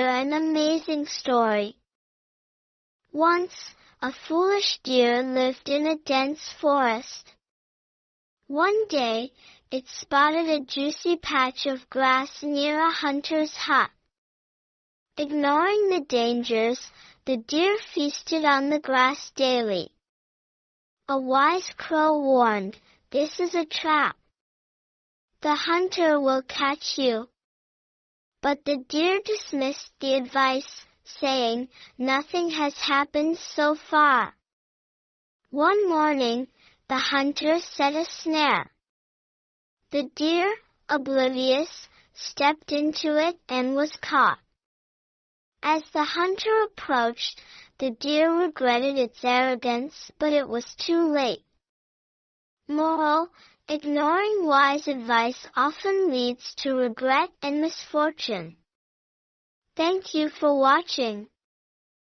hear an amazing story. Once, a foolish deer lived in a dense forest. One day, it spotted a juicy patch of grass near a hunter's hut. Ignoring the dangers, the deer feasted on the grass daily. A wise crow warned, "This is a trap. The hunter will catch you." But the deer dismissed the advice, saying, "Nothing has happened so far." One morning, the hunter set a snare. The deer, oblivious, stepped into it and was caught. As the hunter approached, the deer regretted its arrogance, but it was too late. Moral: ignoring wise advice often leads to regret and misfortune. Thank you for watching.